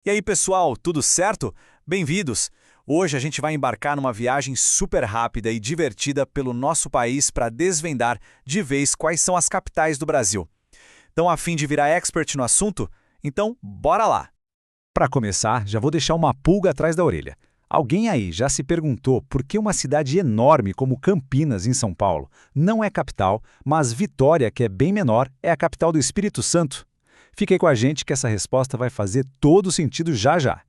E aí, pessoal, tudo certo? Bem-vindos! Hoje a gente vai embarcar numa viagem super rápida e divertida pelo nosso país para desvendar de vez quais são as capitais do Brasil. Estão a fim de virar expert no assunto? Então, bora lá! Para começar, já vou deixar uma pulga atrás da orelha. Alguém aí já se perguntou por que uma cidade enorme como Campinas, em São Paulo, não é capital, mas Vitória, que é bem menor, é a capital do Espírito Santo? Fique aí com a gente que essa resposta vai fazer todo sentido já já.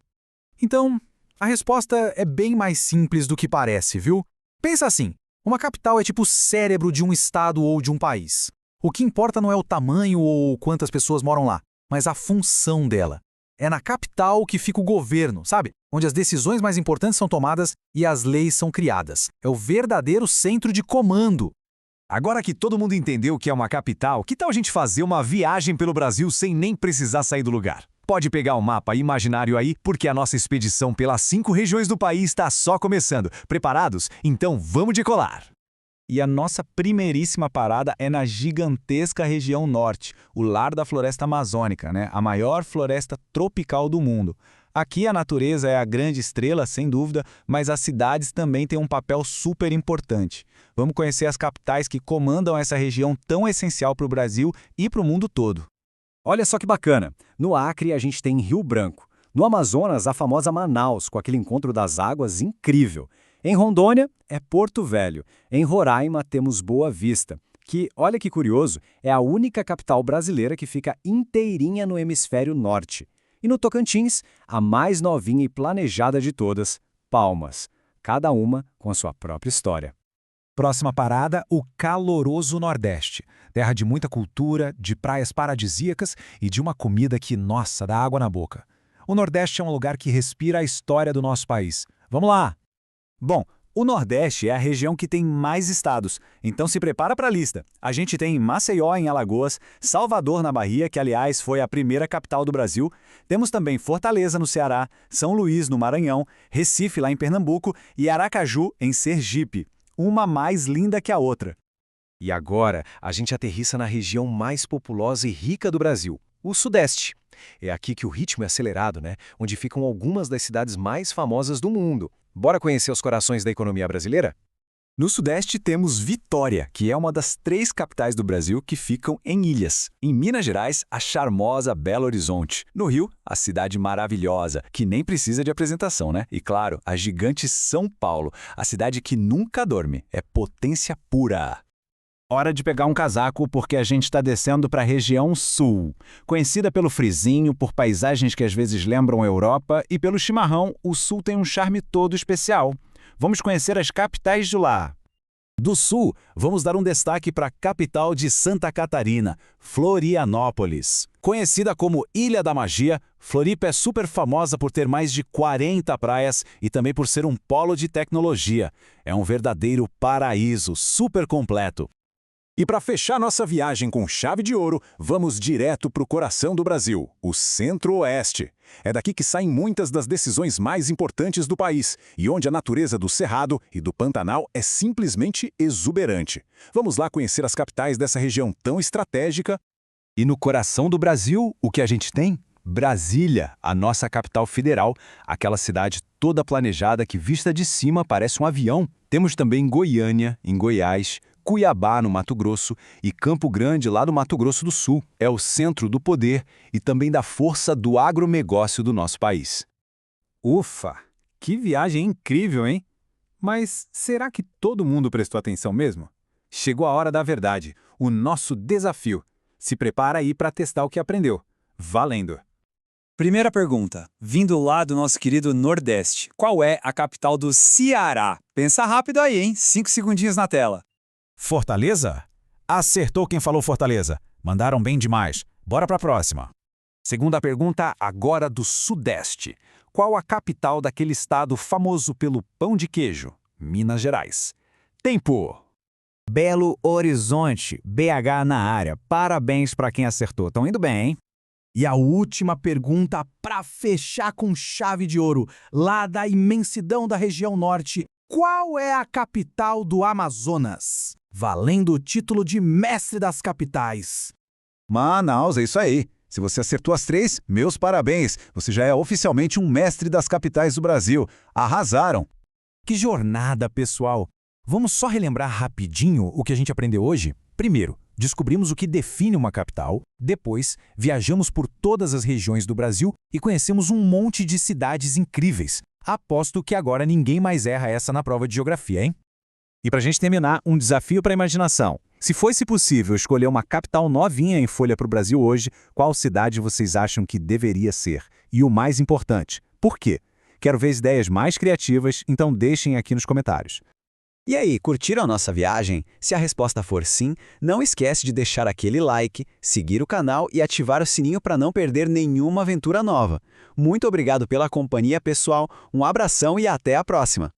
Então, a resposta é bem mais simples do que parece, viu? Pensa assim, uma capital é tipo o cérebro de um estado ou de um país. O que importa não é o tamanho ou quantas pessoas moram lá, mas a função dela. É na capital que fica o governo, sabe? Onde as decisões mais importantes são tomadas e as leis são criadas. É o verdadeiro centro de comando. Agora que todo mundo entendeu o que é uma capital, que tal a gente fazer uma viagem pelo Brasil sem nem precisar sair do lugar? Pode pegar o mapa imaginário aí, porque a nossa expedição pelas 5 regiões do país está só começando. Preparados? Então vamos decolar! E a nossa primeiríssima parada é na gigantesca região norte, o lar da floresta amazônica, né? A maior floresta tropical do mundo. Aqui a natureza é a grande estrela, sem dúvida, mas as cidades também têm um papel super importante. Vamos conhecer as capitais que comandam essa região tão essencial para o Brasil e para o mundo todo. Olha só que bacana! No Acre a gente tem Rio Branco. No Amazonas, a famosa Manaus, com aquele encontro das águas incrível. Em Rondônia, é Porto Velho. Em Roraima, temos Boa Vista, que, olha que curioso, é a única capital brasileira que fica inteirinha no hemisfério norte. E no Tocantins, a mais novinha e planejada de todas, Palmas. Cada uma com a sua própria história. Próxima parada, o caloroso Nordeste. Terra de muita cultura, de praias paradisíacas e de uma comida que, nossa, dá água na boca. O Nordeste é um lugar que respira a história do nosso país. Vamos lá! Bom, o Nordeste é a região que tem mais estados, então se prepara para a lista. A gente tem Maceió, em Alagoas, Salvador, na Bahia, que aliás foi a primeira capital do Brasil. Temos também Fortaleza, no Ceará, São Luís, no Maranhão, Recife, lá em Pernambuco e Aracaju, em Sergipe. Uma mais linda que a outra. E agora, a gente aterrissa na região mais populosa e rica do Brasil, o Sudeste. É aqui que o ritmo é acelerado, né? Onde ficam algumas das cidades mais famosas do mundo. Bora conhecer os corações da economia brasileira? No Sudeste temos Vitória, que é uma das 3 capitais do Brasil que ficam em ilhas. Em Minas Gerais, a charmosa Belo Horizonte. No Rio, a cidade maravilhosa, que nem precisa de apresentação, né? E claro, a gigante São Paulo, a cidade que nunca dorme. É potência pura. Hora de pegar um casaco porque a gente está descendo para a região sul. Conhecida pelo frisinho, por paisagens que às vezes lembram a Europa e pelo chimarrão, o sul tem um charme todo especial. Vamos conhecer as capitais de lá. Do sul, vamos dar um destaque para a capital de Santa Catarina, Florianópolis. Conhecida como Ilha da Magia, Floripa é super famosa por ter mais de 40 praias e também por ser um polo de tecnologia. É um verdadeiro paraíso, super completo. E para fechar nossa viagem com chave de ouro, vamos direto para o coração do Brasil, o Centro-Oeste. É daqui que saem muitas das decisões mais importantes do país e onde a natureza do Cerrado e do Pantanal é simplesmente exuberante. Vamos lá conhecer as capitais dessa região tão estratégica. E no coração do Brasil, o que a gente tem? Brasília, a nossa capital federal, aquela cidade toda planejada que vista de cima parece um avião. Temos também Goiânia, em Goiás, Cuiabá, no Mato Grosso, e Campo Grande, lá no Mato Grosso do Sul. É o centro do poder e também da força do agronegócio do nosso país. Ufa, que viagem incrível, hein? Mas será que todo mundo prestou atenção mesmo? Chegou a hora da verdade, o nosso desafio. Se prepara aí para testar o que aprendeu. Valendo! Primeira pergunta, vindo lá do nosso querido Nordeste, qual é a capital do Ceará? Pensa rápido aí, hein? 5 segundinhos na tela. Fortaleza? Acertou quem falou Fortaleza. Mandaram bem demais. Bora para a próxima. Segunda pergunta, agora do Sudeste. Qual a capital daquele estado famoso pelo pão de queijo? Minas Gerais. Tempo! Belo Horizonte, BH na área. Parabéns para quem acertou. Estão indo bem, hein? E a última pergunta para fechar com chave de ouro, lá da imensidão da região norte, qual é a capital do Amazonas? Valendo o título de mestre das capitais. Manaus, é isso aí. Se você acertou as 3, meus parabéns! Você já é oficialmente um mestre das capitais do Brasil. Arrasaram! Que jornada, pessoal! Vamos só relembrar rapidinho o que a gente aprendeu hoje? Primeiro, descobrimos o que define uma capital. Depois, viajamos por todas as regiões do Brasil e conhecemos um monte de cidades incríveis. Aposto que agora ninguém mais erra essa na prova de geografia, hein? E para a gente terminar, um desafio para a imaginação. Se fosse possível escolher uma capital novinha em folha para o Brasil hoje, qual cidade vocês acham que deveria ser? E o mais importante, por quê? Quero ver ideias mais criativas, então deixem aqui nos comentários. E aí, curtiram a nossa viagem? Se a resposta for sim, não esquece de deixar aquele like, seguir o canal e ativar o sininho para não perder nenhuma aventura nova. Muito obrigado pela companhia, pessoal, um abração e até a próxima!